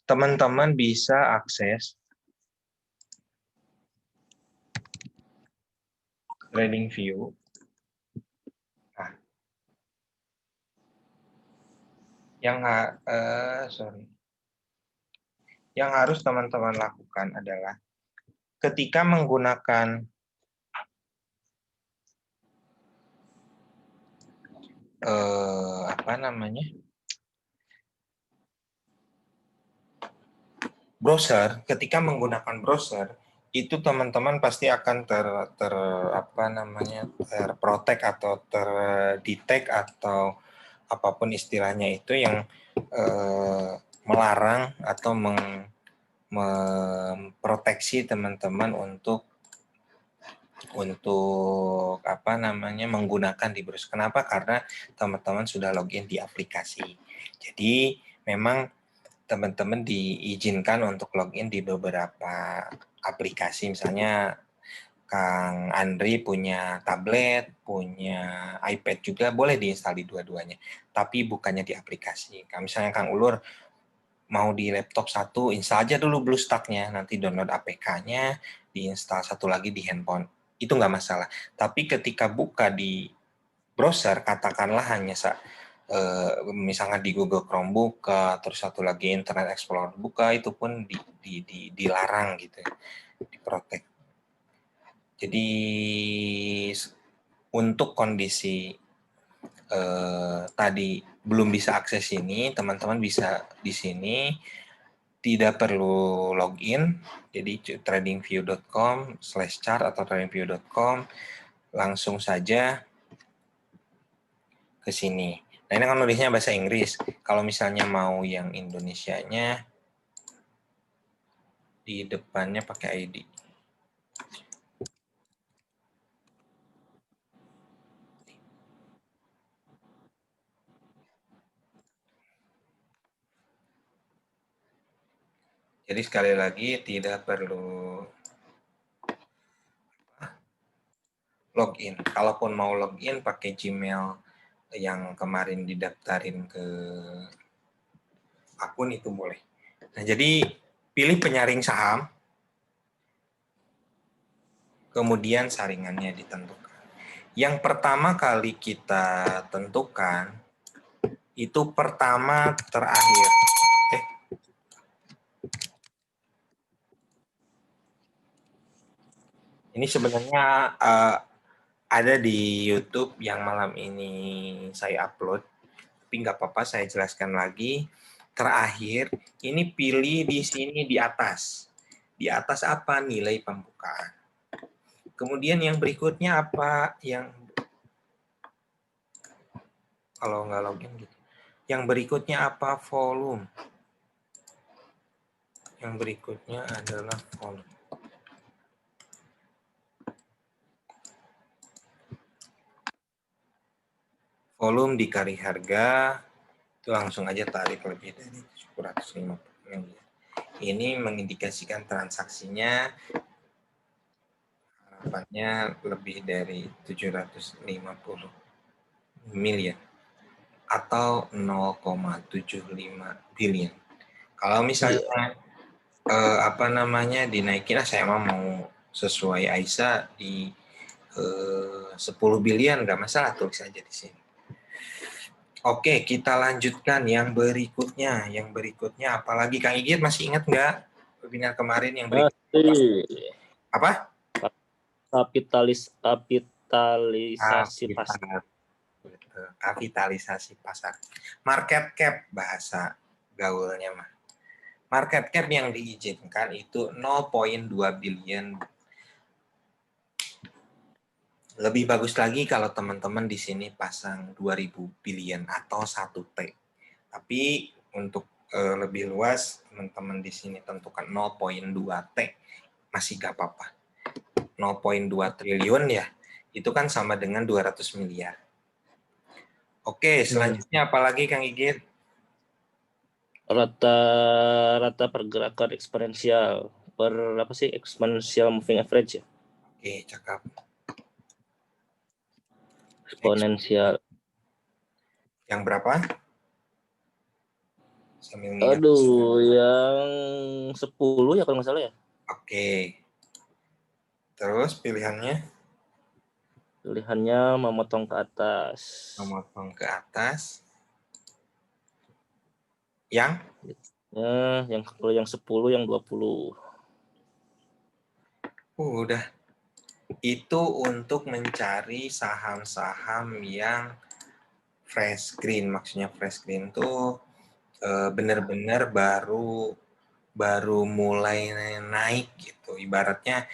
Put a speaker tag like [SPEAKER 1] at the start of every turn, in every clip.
[SPEAKER 1] teman-teman bisa akses TradingView. Nah, yang harus teman-teman lakukan adalah ketika menggunakan browser, ketika menggunakan browser itu teman-teman pasti akan terprotek atau terdetek atau apapun istilahnya itu yang melarang atau memproteksi teman-teman untuk menggunakan di browser. Kenapa? Karena teman-teman sudah login di aplikasi. Jadi memang teman-teman diizinkan untuk login di beberapa aplikasi. Misalnya Kang Andri punya tablet, punya iPad juga, boleh diinstal di dua-duanya. Tapi bukannya di aplikasi. Misalnya Kang Ulur mau di laptop satu, install aja dulu BlueStack-nya, nanti download APK-nya, diinstal satu lagi di handphone. Itu nggak masalah. Tapi ketika buka di browser, katakanlah hanya misalnya di Google Chrome buka, terus satu lagi Internet Explorer buka, itu pun dilarang gitu, diprotek. Jadi untuk kondisi tadi belum bisa akses ini, teman-teman bisa di sini, tidak perlu login, jadi tradingview.com/chart atau tradingview.com, langsung saja ke sini. Nah, ini kan nulisnya bahasa Inggris. Kalau misalnya mau yang Indonesianya, di depannya pakai ID. Jadi sekali lagi tidak perlu login. Kalaupun mau login pakai Gmail yang kemarin didaftarin ke akun itu boleh. Nah, jadi pilih penyaring saham, kemudian saringannya ditentukan. Yang pertama kali kita tentukan itu pertama terakhir. Ini sebenarnya ada di YouTube yang malam ini saya upload, tapi nggak apa-apa, saya jelaskan lagi. Terakhir, ini pilih di sini di atas. Di atas apa? Nilai pembukaan. Kemudian yang berikutnya apa? Kalau nggak login gitu. Yang berikutnya apa? Volume. Yang berikutnya adalah volume. Volume dikali harga, itu langsung aja tarik lebih dari 750 miliar. Ini mengindikasikan transaksinya harapannya lebih dari 750 miliar atau 0,75 billion. Kalau misalnya dinaikin, saya mau sesuai Aisyah di 10 billion, nggak masalah, tulis saja di sini. Oke, kita lanjutkan yang berikutnya. Yang berikutnya apalagi Kang Igit masih ingat nggak webinar kemarin yang berikutnya? Apa?
[SPEAKER 2] Kapitalisasi pasar.
[SPEAKER 1] Kapitalisasi pasar. Market cap bahasa gaulnya mah. Market cap yang diizinkan itu 0,2 billion. Lebih bagus lagi kalau teman-teman di sini pasang 2000 billion atau 1 T. Tapi untuk lebih luas, teman-teman di sini tentukan 0,2 T. Masih gak apa-apa. 0,2 triliun ya, itu kan sama dengan 200 miliar. Oke, selanjutnya apalagi Kang Igit?
[SPEAKER 2] Rata pergerakan eksponensial exponential moving average ya.
[SPEAKER 1] Oke, cakep.
[SPEAKER 2] Eksponensial.
[SPEAKER 1] Yang berapa? Sambil mengingat.
[SPEAKER 2] Aduh, yang 10 ya kalau nggak salah ya.
[SPEAKER 1] Oke. Terus pilihannya?
[SPEAKER 2] Pilihannya memotong ke atas.
[SPEAKER 1] Memotong ke atas. Yang?
[SPEAKER 2] Yang kalau yang 10, yang 20.
[SPEAKER 1] Udah. Itu untuk mencari saham-saham yang fresh green. Maksudnya fresh green tuh benar-benar baru mulai naik gitu. Ibaratnya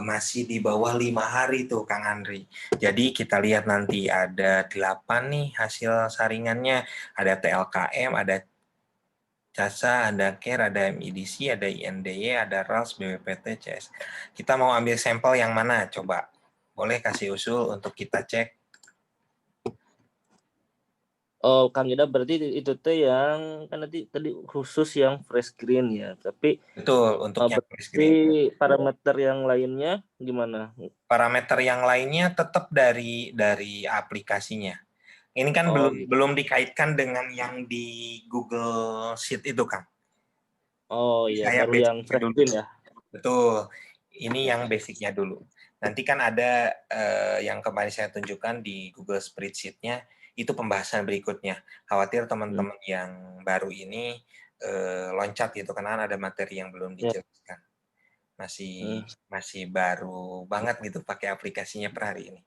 [SPEAKER 1] masih di bawah 5 hari tuh Kang Andri. Jadi kita lihat nanti ada 8 nih hasil saringannya. Ada TLKM, ada CASA, ada CARE, ada MIDC, ada INDY, ada RALS, BPPT, CS. Kita mau ambil sampel yang mana? Coba. Boleh kasih usul untuk kita cek.
[SPEAKER 2] Oh, Kang Ida berarti itu tuh yang kan tadi khusus yang fresh green ya. Tapi
[SPEAKER 1] Betul, untuk yang fresh
[SPEAKER 2] berarti
[SPEAKER 1] green.
[SPEAKER 2] parameter yang lainnya gimana?
[SPEAKER 1] Parameter yang lainnya tetap dari aplikasinya. Ini kan
[SPEAKER 2] Oh gitu.
[SPEAKER 1] belum dikaitkan dengan yang di Google Sheet itu, Kang.
[SPEAKER 2] Oh iya,
[SPEAKER 1] Saya
[SPEAKER 2] baru yang
[SPEAKER 1] basicnya
[SPEAKER 2] fresh
[SPEAKER 1] dulu.
[SPEAKER 2] green ya.
[SPEAKER 1] Betul. Ini yang basicnya dulu. Nanti kan ada yang kemarin saya tunjukkan di Google Spreadsheet-nya, itu pembahasan berikutnya. Khawatir teman-teman yang baru ini loncat gitu, karena ada materi yang belum
[SPEAKER 2] Ya.
[SPEAKER 1] dijelaskan. Masih baru banget gitu pakai aplikasinya per hari ini.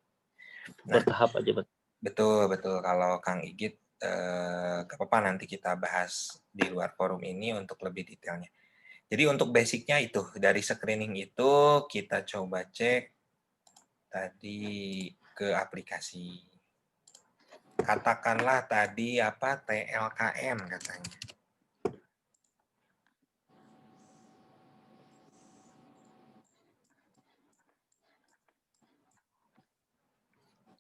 [SPEAKER 1] Nah,
[SPEAKER 2] Bertahap aja.
[SPEAKER 1] betul. Kalau Kang Igit, gak apa-apa nanti kita bahas di luar forum ini untuk lebih detailnya. Jadi untuk basicnya itu, dari screening itu kita coba cek tadi ke aplikasi. Katakanlah tadi apa TLKM katanya.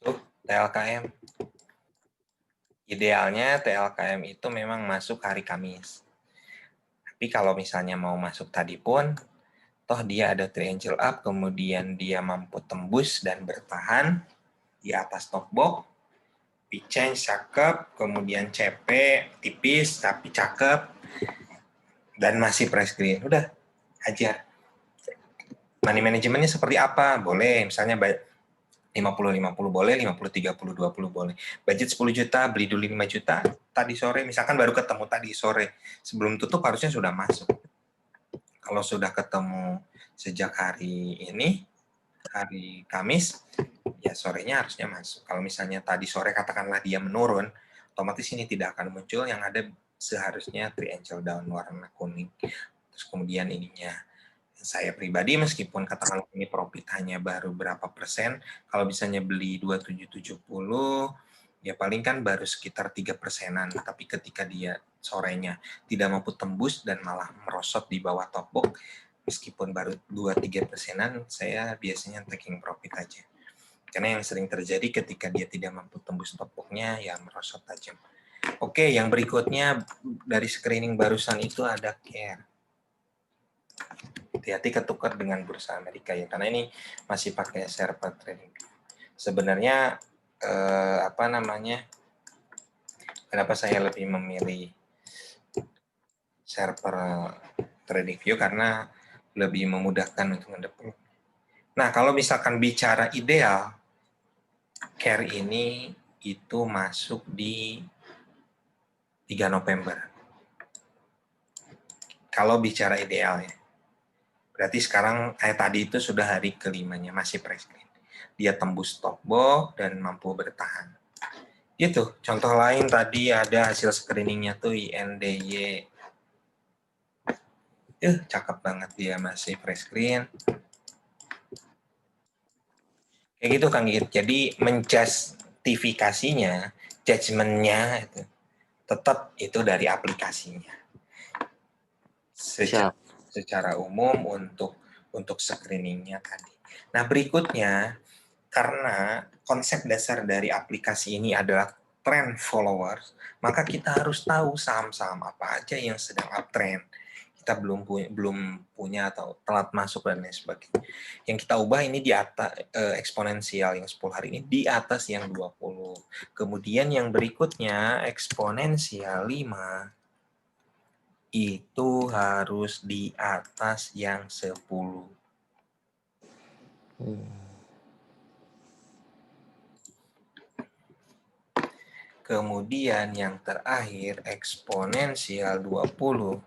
[SPEAKER 1] Tuh, TLKM. Idealnya TLKM itu memang masuk hari Kamis. Tapi kalau misalnya mau masuk tadi pun, toh dia ada triangle up, kemudian dia mampu tembus dan bertahan di atas top box, P-change cakep, kemudian CP tipis tapi cakep, dan masih price green. Udah, ajar. Money manajemennya seperti apa? Boleh, misalnya 50-50 boleh, 50-30-20 boleh. Budget 10 juta, beli dulu 5 juta, tadi sore, misalkan baru ketemu tadi sore, sebelum tutup harusnya sudah masuk. Kalau sudah ketemu sejak hari ini, hari Kamis, ya sorenya harusnya masuk. Kalau misalnya tadi sore katakanlah dia menurun, otomatis ini tidak akan muncul, yang ada seharusnya triangle down warna kuning. Terus kemudian ininya, saya pribadi meskipun katakanlah ini profit hanya baru berapa persen, kalau misalnya beli 2770, ya paling kan baru sekitar 3%-an, tapi ketika dia sorenya tidak mampu tembus dan malah merosot di bawah top box, meskipun baru 2-3%-an, saya biasanya taking profit aja. Karena yang sering terjadi ketika dia tidak mampu tembus top box-nya, ya merosot tajam. Oke, yang berikutnya dari screening barusan itu ada CARE. Hati-hati ketukar dengan bursa Amerika ya, karena ini masih pakai server trading. Sebenarnya kenapa saya lebih memilih server trading view, karena lebih memudahkan untuk mendeploy. Nah, kalau misalkan bicara ideal, CARE ini itu masuk di 3 November. Kalau bicara idealnya. Berarti sekarang tadi itu sudah hari kelimanya, masih price green. Dia tembus top box dan mampu bertahan. Gitu. Contoh lain tadi ada hasil screeningnya tuh INDY. Cakep banget dia, masih price green. Kayak gitu Kang Git. Jadi menjustifikasinya, judgement-nya itu tetap itu dari aplikasinya. Secara umum untuk screeningnya tadi. Nah, berikutnya, karena konsep dasar dari aplikasi ini adalah trend followers, maka kita harus tahu saham-saham apa aja yang sedang uptrend. Kita belum punya atau telat masuk dan lain sebagainya. Yang kita ubah ini di atas eksponensial yang 10 hari ini di atas yang 20. Kemudian yang berikutnya eksponensial 5 itu harus di atas yang 10. Kemudian yang terakhir eksponensial 20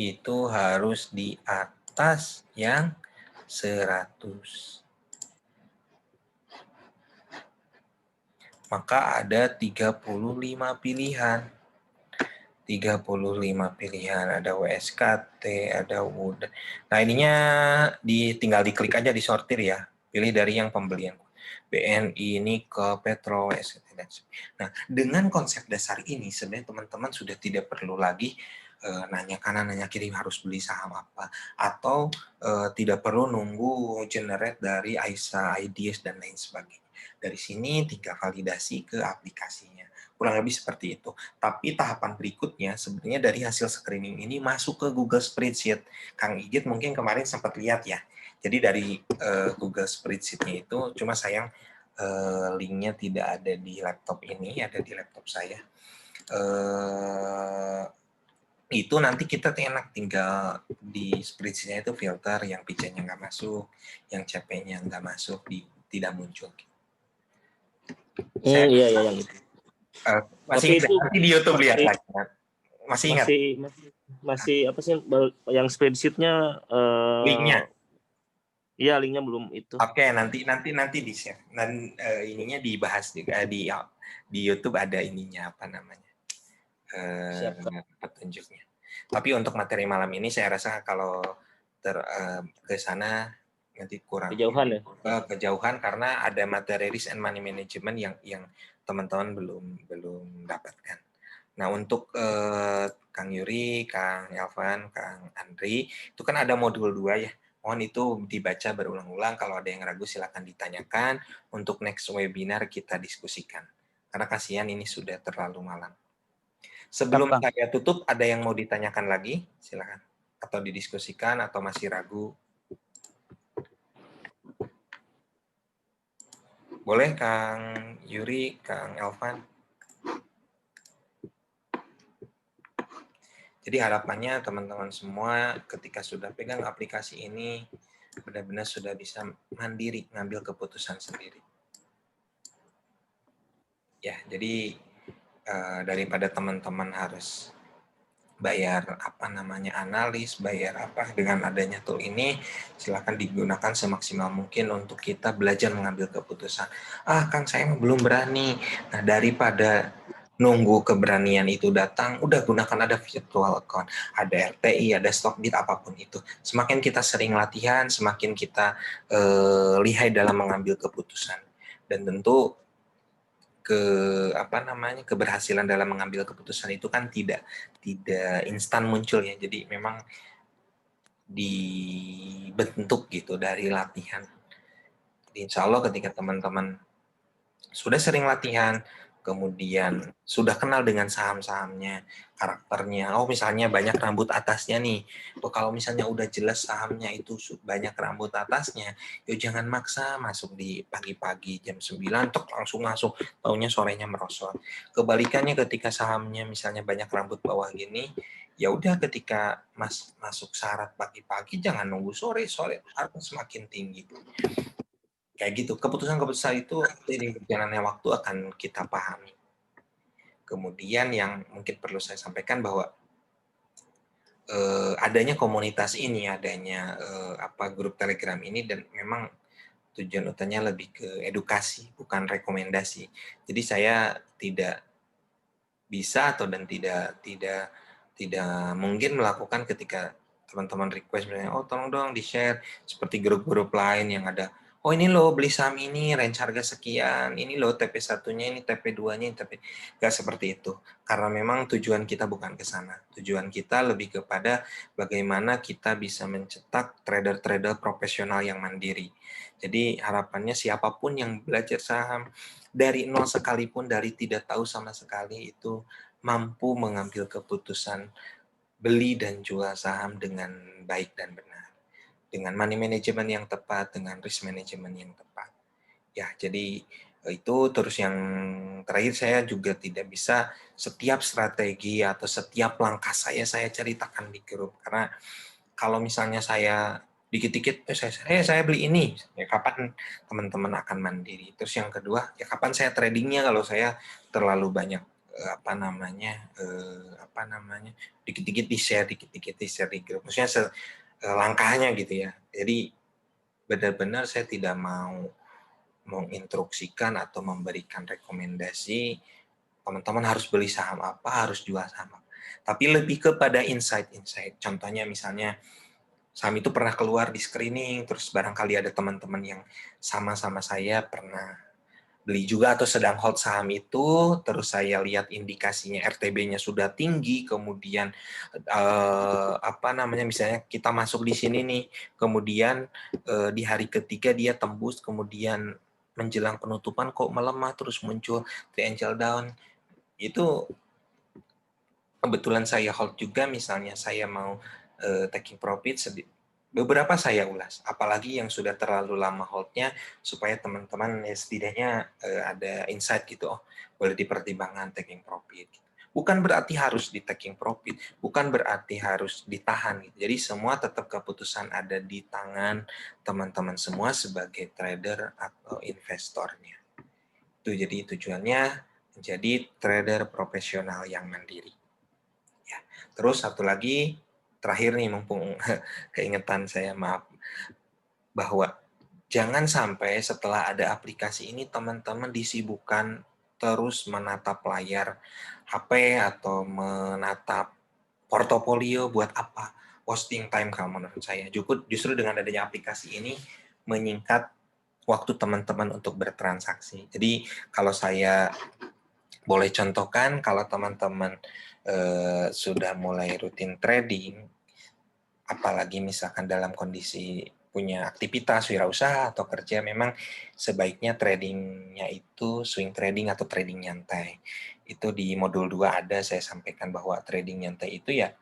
[SPEAKER 1] itu harus di atas yang 100. Maka ada 35 pilihan. 35 pilihan, ada WSKT, ada WUD. Nah, ininya tinggal diklik aja, disortir ya. Pilih dari yang pembelian. BNI, Nikel, Petro, WSKT. Nah, dengan konsep dasar ini, sebenarnya teman-teman sudah tidak perlu lagi nanya kanan, nanya kiri harus beli saham apa. Atau tidak perlu nunggu generate dari ISA, IDS, dan lain sebagainya. Dari sini tinggal validasi ke aplikasinya. Kurang lebih seperti itu. Tapi tahapan berikutnya sebenarnya dari hasil screening ini masuk ke Google Spreadsheet. Kang Igit mungkin kemarin sempat lihat ya. Jadi dari Google Spreadsheet-nya itu cuma sayang linknya tidak ada di laptop ini, ada di laptop saya. Itu nanti kita enak tinggal di spreadsheet-nya itu filter yang PC-nya nggak masuk, yang CP-nya nggak masuk, tidak muncul. Saya
[SPEAKER 2] Iya yang itu.
[SPEAKER 1] masih
[SPEAKER 2] Tapi
[SPEAKER 1] ingat,
[SPEAKER 2] itu
[SPEAKER 1] nanti di YouTube lihat
[SPEAKER 2] masih
[SPEAKER 1] lagi. Masih ingat
[SPEAKER 2] masih apa sih yang spreadsheet-nya
[SPEAKER 1] linknya?
[SPEAKER 2] iya linknya belum itu.
[SPEAKER 1] Oke, nanti di share. Dan ininya dibahas juga di YouTube ada ininya apa namanya
[SPEAKER 2] Siap, Kak.
[SPEAKER 1] petunjuknya. Tapi untuk materi malam ini saya rasa kalau ke sana nanti kurang
[SPEAKER 2] Kejauhan ya.
[SPEAKER 1] kejauhan karena ada materi risk and money management yang teman-teman belum dapatkan. Nah, untuk Kang Yuri, Kang Elvan, Kang Andri, itu kan ada modul 2 ya. Mohon itu dibaca berulang-ulang. Kalau ada yang ragu silakan ditanyakan. Untuk next webinar kita diskusikan. Karena kasihan ini sudah terlalu malam. Sebelum saya tutup, ada yang mau ditanyakan lagi? Silakan. Atau didiskusikan atau masih ragu? Boleh Kang Yuri, Kang Elvan? Jadi harapannya teman-teman semua ketika sudah pegang aplikasi ini benar-benar sudah bisa mandiri ngambil keputusan sendiri. Ya, jadi daripada teman-teman harus bayar apa namanya analis, bayar apa dengan adanya tool ini, silakan digunakan semaksimal mungkin untuk kita belajar mengambil keputusan. Ah, Kang saya belum berani. Nah, daripada nunggu keberanian itu datang, udah gunakan ada virtual account, ada RTI, ada Stockbit, apapun itu. Semakin kita sering latihan, semakin kita lihai dalam mengambil keputusan. Dan tentu keberhasilan dalam mengambil keputusan itu kan tidak instan muncul ya. Jadi memang dibentuk gitu dari latihan. Jadi insya Allah ketika teman-teman sudah sering latihan, kemudian sudah kenal dengan saham-sahamnya, karakternya. Oh, misalnya banyak rambut atasnya nih. Oh, kalau misalnya udah jelas sahamnya itu banyak rambut atasnya, yuk jangan maksa masuk di pagi-pagi jam 9 tok langsung masuk, taunya sorenya merosot. Kebalikannya ketika sahamnya misalnya banyak rambut bawah gini, ya udah ketika masuk syarat pagi-pagi jangan nunggu sore harus semakin tinggi. Kayak gitu, keputusan-keputusan itu seiring berjalannya waktu akan kita pahami. Kemudian yang mungkin perlu saya sampaikan bahwa adanya komunitas ini, adanya grup Telegram ini, dan memang tujuan utamanya lebih ke edukasi, bukan rekomendasi. Jadi saya tidak bisa dan tidak mungkin melakukan ketika teman-teman request misalnya, oh tolong dong di-share seperti grup-grup lain yang ada, oh ini loh beli saham ini range harga sekian, ini loh TP1-nya, ini TP2-nya, ini TP. Nggak seperti itu. Karena memang tujuan kita bukan ke sana. Tujuan kita lebih kepada bagaimana kita bisa mencetak trader-trader profesional yang mandiri. Jadi harapannya siapapun yang belajar saham dari nol sekalipun, dari tidak tahu sama sekali, itu mampu mengambil keputusan beli dan jual saham dengan baik dan benar, dengan money management yang tepat, dengan risk management yang tepat. Ya, jadi Itu terus yang terakhir, saya juga tidak bisa setiap strategi atau setiap langkah saya ceritakan di grup, karena kalau misalnya saya dikit-dikit saya beli ini, ya kapan teman-teman akan mandiri. Terus yang kedua, ya kapan saya tradingnya kalau saya terlalu banyak dikit-dikit di share di grup, maksudnya langkahnya gitu ya. Jadi benar-benar saya tidak mau menginstruksikan atau memberikan rekomendasi teman-teman harus beli saham apa, harus jual saham apa. Tapi lebih kepada insight-insight. Contohnya misalnya saham itu pernah keluar di screening, terus barangkali ada teman-teman yang sama-sama saya pernah beli juga atau sedang hold saham itu, terus saya lihat indikasinya RTB-nya sudah tinggi, kemudian misalnya kita masuk di sini nih, kemudian di hari ketiga dia tembus, kemudian menjelang penutupan kok melemah, terus muncul triangle down, itu kebetulan saya hold juga, misalnya saya mau taking profit, beberapa saya ulas, apalagi yang sudah terlalu lama holdnya, supaya teman-teman ya setidaknya ada insight gitu, oh boleh dipertimbangkan taking profit. Bukan berarti harus di taking profit, bukan berarti harus ditahan gitu. Jadi semua tetap keputusan ada di tangan teman-teman semua sebagai trader atau investornya. Itu jadi tujuannya menjadi trader profesional yang mandiri. Ya. Terus satu lagi, terakhir nih mumpung keingetan saya, maaf, bahwa jangan sampai setelah ada aplikasi ini teman-teman disibukkan terus menatap layar HP atau menatap portofolio. Buat apa? Wasting time kalau menurut saya. Justru dengan adanya aplikasi ini menyingkat waktu teman-teman untuk bertransaksi. Jadi kalau saya boleh contohkan, kalau teman-teman sudah mulai rutin trading, apalagi misalkan dalam kondisi punya aktivitas wirausaha atau kerja, memang sebaiknya tradingnya itu swing trading atau trading nyantai. Itu di modul 2 ada saya sampaikan bahwa trading nyantai itu ya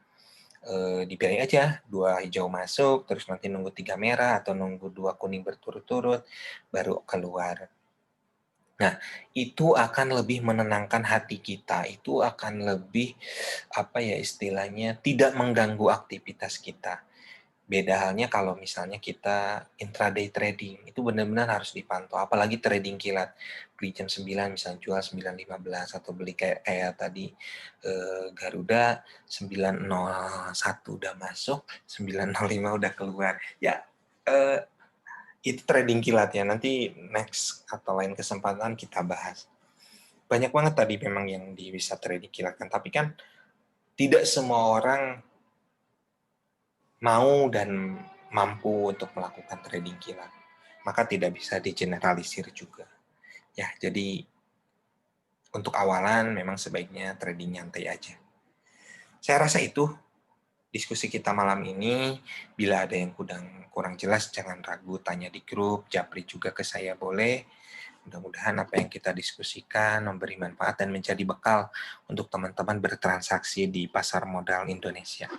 [SPEAKER 1] dipilih aja 2 hijau masuk, terus nanti nunggu 3 merah atau nunggu 2 kuning berturut-turut baru keluar. Nah, itu akan lebih menenangkan hati kita, itu akan lebih istilahnya tidak mengganggu aktivitas kita. Beda halnya kalau misalnya kita intraday trading, itu benar-benar harus dipantau, apalagi trading kilat. Beli jam 9 misalnya jual 9.15, atau beli kayak tadi Garuda 9.01 udah masuk, 9.05 udah keluar. Ya, itu trading kilat ya, nanti next atau lain kesempatan kita bahas. Banyak banget tadi memang yang bisa trading kilat kan, tapi kan tidak semua orang mau dan mampu untuk melakukan trading kilat, maka tidak bisa digeneralisir juga. Ya, jadi untuk awalan memang sebaiknya trading nyantai aja. Saya rasa itu diskusi kita malam ini. Bila ada yang kurang jelas, jangan ragu tanya di grup, japri juga ke saya boleh. Mudah-mudahan apa yang kita diskusikan memberi manfaat dan menjadi bekal untuk teman-teman bertransaksi di pasar modal Indonesia.